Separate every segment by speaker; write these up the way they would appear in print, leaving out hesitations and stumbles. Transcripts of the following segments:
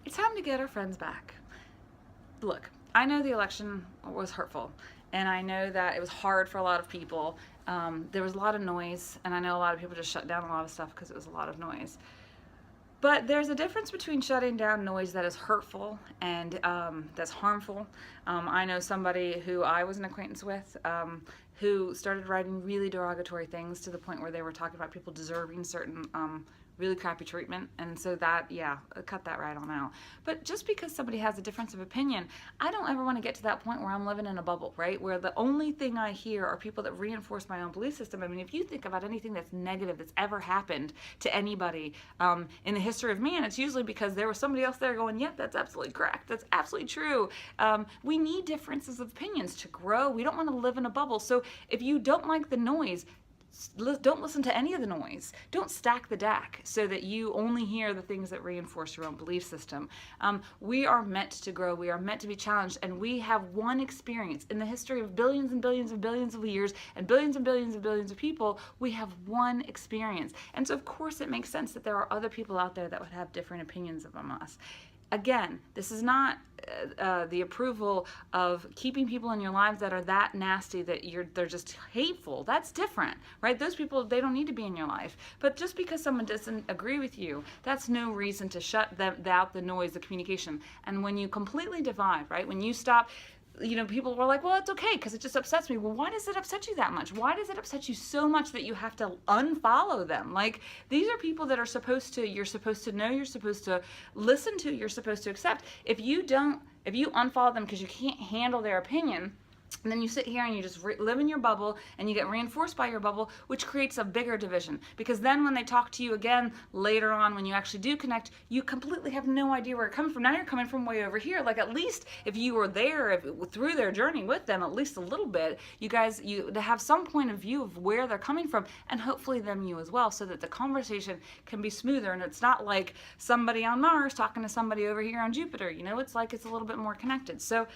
Speaker 1: It's time to get our friends back. Look, I know the election was hurtful, and I know that it was hard for a lot of people. There was a lot of noise, and I know a lot of people just shut down a lot of stuff because it was a lot of noise. But there's a difference between shutting down noise that is hurtful and that's harmful. I know somebody who I was an acquaintance with who started writing really derogatory things to the point where they were talking about people deserving certain really crappy treatment. And so that, yeah, cut that right on out. But just because somebody has a difference of opinion, I don't ever want to get to that point where I'm living in a bubble, right? Where the only thing I hear are people that reinforce my own belief system. I mean, if you think about anything that's negative that's ever happened to anybody in the history of man, it's usually because there was somebody else there going, yep, that's absolutely correct. That's absolutely true. We need differences of opinions to grow. We don't want to live in a bubble. So if you don't like the noise, don't listen to any of the noise. Don't stack the deck so that you only hear the things that reinforce your own belief system. We are meant to grow. We are meant to be challenged, and we have one experience in the history of billions and billions and billions of years and billions and billions and billions of people. We have one experience, and so of course it makes sense that there are other people out there that would have different opinions from us. Again, this is not the approval of keeping people in your lives that are that nasty that they're just hateful. That's different, right? Those people, they don't need to be in your life. But just because someone doesn't agree with you, that's no reason to shut out the noise, the communication. And when you completely divide, right? When you stop, people were like, well, it's okay because it just upsets me. Well, why does it upset you that much? Why does it upset you so much that you have to unfollow them? Like, these are people that you're supposed to know, you're supposed to listen to, you're supposed to accept. If you unfollow them because you can't handle their opinion, and then you sit here and you just live in your bubble and you get reinforced by your bubble, which creates a bigger division. Because then when they talk to you again later on, when you actually do connect, you completely have no idea where it comes from. Now you're coming from way over here. Like, at least if you were there through their journey with them, at least a little bit, you have some point of view of where they're coming from, and hopefully you as well, so that the conversation can be smoother. And it's not like somebody on Mars talking to somebody over here on Jupiter. It's like it's a little bit more connected. So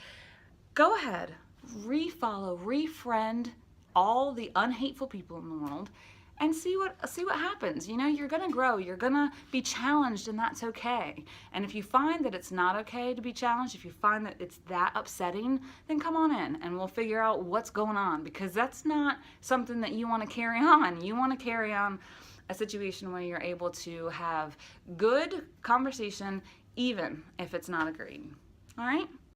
Speaker 1: go ahead. Refollow, refriend all the unhateful people in the world, and see what happens. You're gonna grow, you're gonna be challenged, and that's okay. And if you find that it's not okay to be challenged, if you find that it's that upsetting, then come on in and we'll figure out what's going on, because that's not something that you want to carry on. You want to carry on a situation where you're able to have good conversation even if it's not agreed. All right?